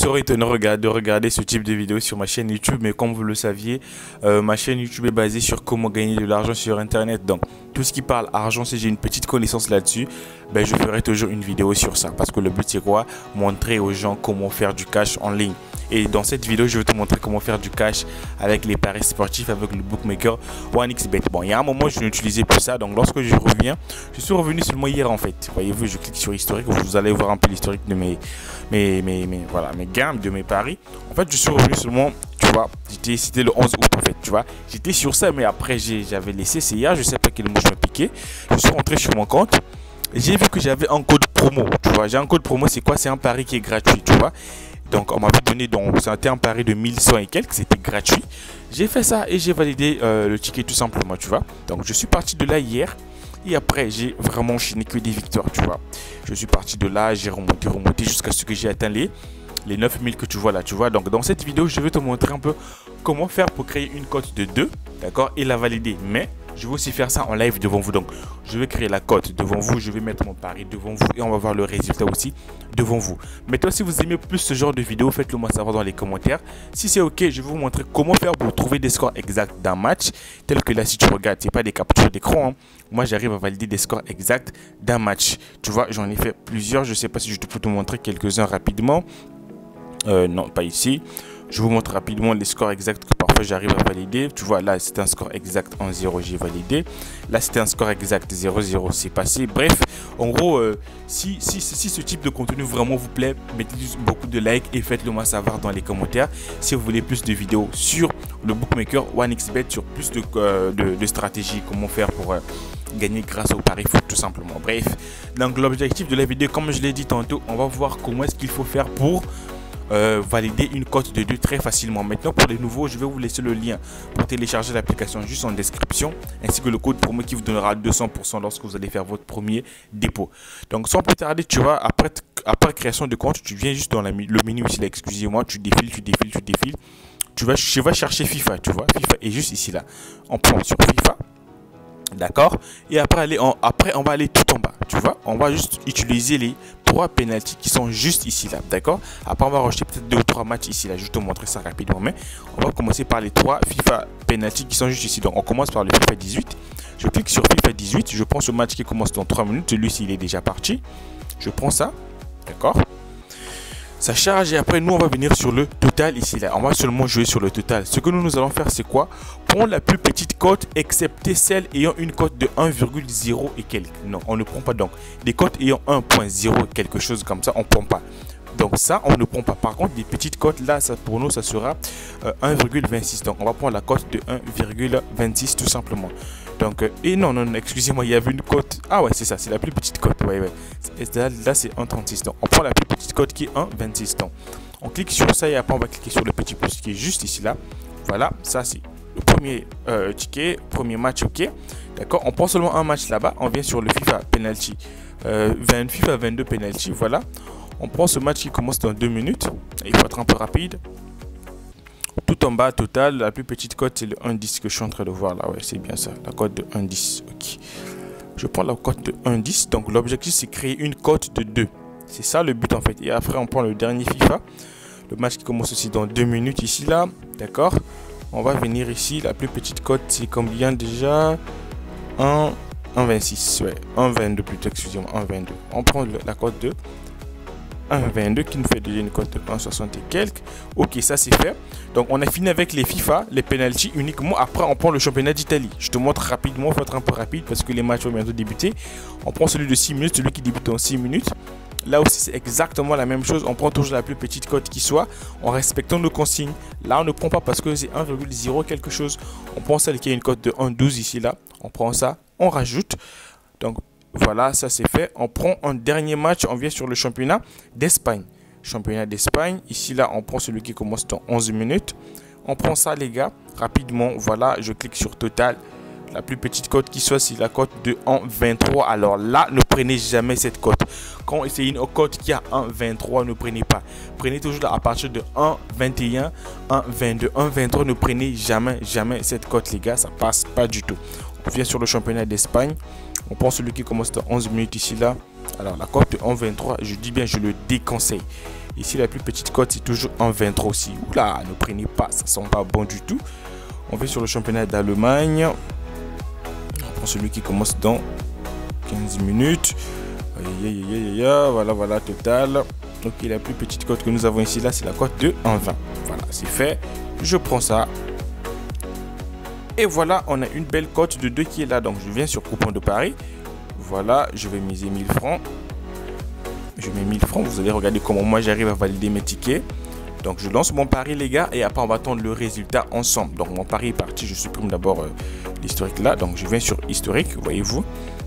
serait étonnant de regarder ce type de vidéo sur ma chaîne YouTube, mais comme vous le saviez, ma chaîne YouTube est basée sur comment gagner de l'argent sur Internet. Donc, tout ce qui parle argent, si j'ai une petite connaissance là-dessus, ben, je ferai toujours une vidéo sur ça. Parce que le but, c'est quoi? Montrer aux gens comment faire du cash en ligne. Et dans cette vidéo, je vais te montrer comment faire du cash avec les paris sportifs, avec le bookmaker OneXBet. Bon, il y a un moment, je n'utilisais plus ça. Donc, lorsque je reviens, je suis revenu seulement hier en fait. Voyez-vous, je clique sur historique. Vous allez voir un peu l'historique de mes gammes, de mes paris. En fait, je suis revenu seulement, tu vois, c'était le 11 août en fait, tu vois. J'étais sur ça, mais après, j'avais laissé, c'est hier, je sais pas quel mot je me piquais. Je suis rentré sur mon compte. J'ai vu que j'avais un code promo, tu vois. J'ai un code promo, c'est quoi? C'est un pari qui est gratuit, tu vois. Donc, on m'avait donné, donc, c'était un pari de 1100 et quelques, c'était gratuit. J'ai fait ça et j'ai validé le ticket tout simplement, tu vois. Donc, je suis parti de là hier. Et après, j'ai vraiment enchaîné que des victoires, tu vois. Je suis parti de là, j'ai remonté jusqu'à ce que j'ai atteint les 9000 que tu vois là, tu vois. Donc, dans cette vidéo, je vais te montrer un peu comment faire pour créer une cote de 2, d'accord, et la valider. Mais je vais aussi faire ça en live devant vous. Donc, je vais créer la cote devant vous, je vais mettre mon pari devant vous et on va voir le résultat aussi devant vous. Maintenant, si vous aimez plus ce genre de vidéo, faites-le moi savoir dans les commentaires. Si c'est OK, je vais vous montrer comment faire pour trouver des scores exacts d'un match. Tel que là, si tu regardes, c'est pas des captures d'écran. Hein. Moi, j'arrive à valider des scores exacts d'un match. Tu vois, j'en ai fait plusieurs. Je sais pas si je peux te montrer quelques-uns rapidement. Non, pas ici. Je vous montre rapidement les scores exacts que parfois j'arrive à valider. Tu vois, là, c'est un score exact 1-0, j'ai validé. Là, c'était un score exact 0-0, c'est passé. Bref, en gros, si ce type de contenu vraiment vous plaît, mettez beaucoup de likes et faites-le moi savoir dans les commentaires. Si vous voulez plus de vidéos sur le bookmaker OneXBet, sur plus de stratégies, comment faire pour gagner grâce au pari foot tout simplement. Bref, donc l'objectif de la vidéo, comme je l'ai dit tantôt, on va voir comment est-ce qu'il faut faire pour valider une cote de 2 très facilement. Maintenant, pour les nouveaux, je vais vous laisser le lien pour télécharger l'application juste en description, ainsi que le code promo qui vous donnera 200% lorsque vous allez faire votre premier dépôt. Donc, sans plus tarder, tu vois, après création de compte, tu viens juste dans le menu ici là, excusez-moi, tu défiles. Tu vas chercher FIFA, tu vois, FIFA est juste ici là. On prend sur FIFA. D'accord, et après on va aller tout en bas, tu vois, on va juste utiliser les 3 pénaltys qui sont juste ici là, d'accord. Après on va rajouter peut-être 2 ou 3 matchs ici là, je vais te montrer ça rapidement, mais on va commencer par les 3 FIFA pénaltys qui sont juste ici. Donc on commence par le FIFA 18, je clique sur FIFA 18, je prends ce match qui commence dans 3 minutes, celui-ci il est déjà parti, je prends ça, d'accord. Ça charge et après nous on va venir sur le total ici là. On va seulement jouer sur le total. Ce que nous allons faire c'est quoi? Prendre la plus petite cote excepté celle ayant une cote de 1,0 et quelques. Non, on ne prend pas donc. Des cotes ayant 1,0 quelque chose comme ça, on ne prend pas. Donc ça, on ne prend pas. Par contre, des petites cotes là, ça, pour nous, ça sera 1,26. Donc on va prendre la cote de 1,26 tout simplement. Donc, et non, excusez-moi, il y avait une cote. Ah ouais, c'est ça, c'est la plus petite cote. Ouais. Là, c'est 1,36. Donc, on prend la plus petite cote qui est 1,26. Donc, on clique sur ça et après, on va cliquer sur le petit pouce qui est juste ici là. Voilà, ça, c'est le premier ticket, premier match, ok. D'accord, on prend seulement un match là-bas. On vient sur le FIFA Penalty, FIFA 22 Penalty. Voilà, on prend ce match qui commence dans 2 minutes. Il faut être un peu rapide. Tout en bas, total, la plus petite cote, c'est le 1,10 que je suis en train de voir là. Ouais, c'est bien ça, la cote de 1,10. Ok. Je prends la cote de 1,10. Donc, l'objectif, c'est créer une cote de 2. C'est ça le but en fait. Et après, on prend le dernier FIFA. Le match qui commence aussi dans 2 minutes ici là. D'accord. On va venir ici. La plus petite cote, c'est combien déjà? 1,26. Ouais, 1,22 plutôt, excusez-moi. 1,22. On prend la cote de 1,22 qui nous fait déjà une cote de 1,60 et quelques. Ok, ça c'est fait. Donc on a fini avec les FIFA, les penalties uniquement. Après on prend le championnat d'Italie. Je te montre rapidement, il faut être un peu rapide parce que les matchs vont bientôt débuter. On prend celui de 6 minutes, celui qui débute en 6 minutes. Là aussi c'est exactement la même chose. On prend toujours la plus petite cote qui soit en respectant nos consignes. Là on ne prend pas parce que c'est 1,0 quelque chose. On prend celle qui a une cote de 1,12 ici là. On prend ça, on rajoute. Donc voilà, ça c'est fait. On prend un dernier match, on vient sur le championnat d'Espagne. Championnat d'Espagne, ici là, on prend celui qui commence dans 11 minutes. On prend ça les gars, rapidement, voilà, je clique sur total. La plus petite cote qui soit, c'est la cote de 1,23. Alors là, ne prenez jamais cette cote. Quand c'est une cote qui a 1,23, ne prenez pas. Prenez toujours à partir de 1,21, 1,22, 1,23. Ne prenez jamais cette cote les gars, ça passe pas du tout. On vient sur le championnat d'Espagne. On prend celui qui commence dans 11 minutes ici là. Alors la cote de 1,23, je dis bien, je le déconseille. Ici, la plus petite cote, c'est toujours 1,23 aussi. Oula, ne prenez pas, ça sent pas bon du tout. On va sur le championnat d'Allemagne. On prend celui qui commence dans 15 minutes. Voilà, total. Ok, la plus petite cote que nous avons ici, là, c'est la cote de 1,20. Voilà, c'est fait. Je prends ça. Et voilà, on a une belle cote de 2 qui est là. Donc, je viens sur coupon de Paris. Voilà, je vais miser 1000 francs. Je mets 1000 francs. Vous allez regarder comment moi j'arrive à valider mes tickets. Donc, je lance mon pari, les gars. Et après, on va attendre le résultat ensemble. Donc, mon pari est parti. Je supprime d'abord l'historique là. Donc, je viens sur historique, voyez-vous.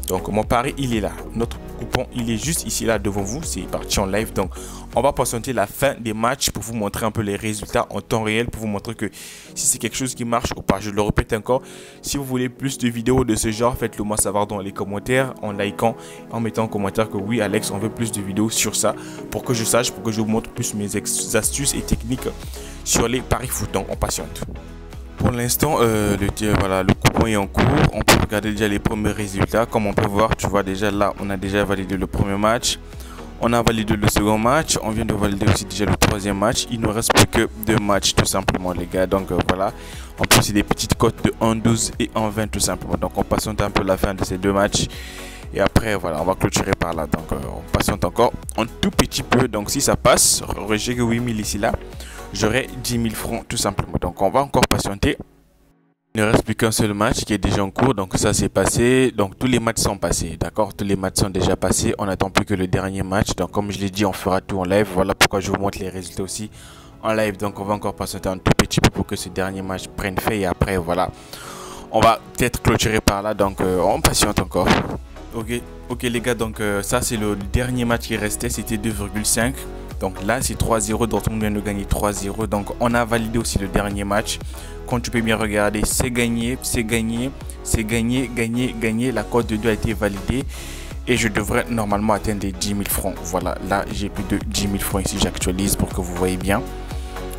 Donc, mon pari, il est là. Notre coupon, il est juste ici, là, devant vous. C'est parti en live. Donc, on va patienter la fin des matchs pour vous montrer un peu les résultats en temps réel. Pour vous montrer que si c'est quelque chose qui marche ou pas. Je le répète encore. Si vous voulez plus de vidéos de ce genre, faites-le moi savoir dans les commentaires. En likant, en mettant en commentaire que oui, Alex, on veut plus de vidéos sur ça. Pour que je sache, pour que je vous montre plus mes astuces et techniques sur les paris foot. Donc, on patiente. Pour l'instant, le coupon est en cours. On peut regarder déjà les premiers résultats. Comme on peut voir, tu vois déjà là, on a déjà validé le premier match. On a validé le second match. On vient de valider aussi déjà le troisième match. Il ne reste plus que 2 matchs tout simplement, les gars. Donc voilà. En plus, c'est des petites cotes de 1,12 et 1,20 tout simplement. Donc on patiente un peu la fin de ces 2 matchs. Et après, voilà, on va clôturer par là. Donc on patiente encore un tout petit peu. Donc si ça passe, j'ai que 8000 ici là. J'aurai 10 000 francs tout simplement. Donc on va encore patienter. Il ne reste plus qu'un seul match qui est déjà en cours. Donc ça c'est passé. Donc tous les matchs sont passés. D'accord, tous les matchs sont déjà passés. On n'attend plus que le dernier match. Donc comme je l'ai dit, on fera tout en live. Voilà pourquoi je vous montre les résultats aussi en live. Donc on va encore patienter un tout petit peu pour que ce dernier match prenne fait. Et après voilà, on va peut-être clôturer par là. Donc on patiente encore. Ok les gars, donc ça c'est le dernier match qui restait. C'était 2,5. Donc là, c'est 3-0. Dortmund vient de gagner 3-0. Donc on a validé aussi le dernier match. Comme tu peux bien regarder, c'est gagné, c'est gagné, c'est gagné, gagné, gagné. La cote de 2 a été validée. Et je devrais normalement atteindre les 10 000 francs. Voilà, là, j'ai plus de 10 000 francs ici. J'actualise pour que vous voyez bien.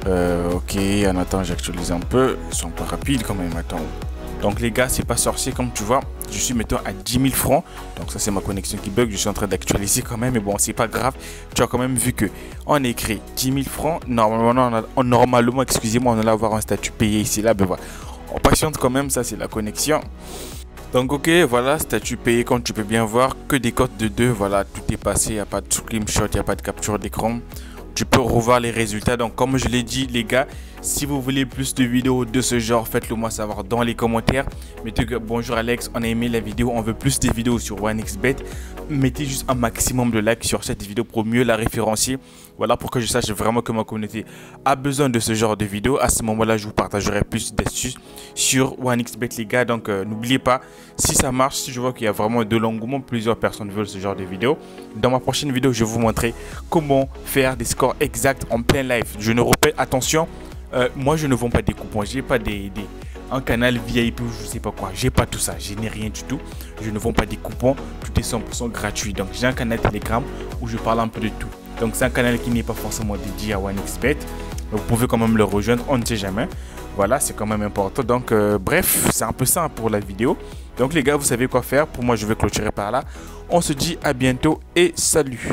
Ok, en attendant, j'actualise un peu. Ils sont pas rapides quand même. Attends. Donc les gars, c'est pas sorcier comme tu vois. Je suis maintenant à 10 000 francs. Donc ça c'est ma connexion qui bug. Je suis en train d'actualiser quand même. Mais bon, c'est pas grave. Tu as quand même vu que on écrit 10 000 francs. Normalement, excusez-moi, on allait avoir un statut payé ici là. Ben voilà. On patiente quand même. Ça c'est la connexion. Donc ok, voilà, statut payé comme tu peux bien voir. Que des cotes de 2. Voilà, tout est passé. Il n'y a pas de screenshot. Il n'y a pas de capture d'écran. Tu peux revoir les résultats. Donc comme je l'ai dit les gars, si vous voulez plus de vidéos de ce genre, faites-le moi savoir dans les commentaires. Mettez que bonjour Alex, on a aimé la vidéo, on veut plus de vidéos sur OneXBet. Mettez juste un maximum de likes sur cette vidéo pour mieux la référencier. Voilà, pour que je sache vraiment que ma communauté a besoin de ce genre de vidéos. À ce moment-là, je vous partagerai plus d'astuces sur OneXBet les gars. Donc n'oubliez pas, si ça marche, si je vois qu'il y a vraiment de l'engouement, plusieurs personnes veulent ce genre de vidéos. Dans ma prochaine vidéo, je vais vous montrer comment faire des scores exacts en plein live. Je ne répète, attention, moi je ne vends pas des coupons, j'ai pas un canal VIP ou je sais pas quoi, j'ai pas tout ça, je n'ai rien du tout, je ne vends pas des coupons, tout est 100% gratuit. Donc j'ai un canal Telegram où je parle un peu de tout. Donc c'est un canal qui n'est pas forcément dédié à OneXBet, vous pouvez quand même le rejoindre, on ne sait jamais. Voilà, c'est quand même important. Donc bref, c'est un peu ça pour la vidéo. Donc les gars, vous savez quoi faire. Pour moi, je vais clôturer par là. On se dit à bientôt et salut.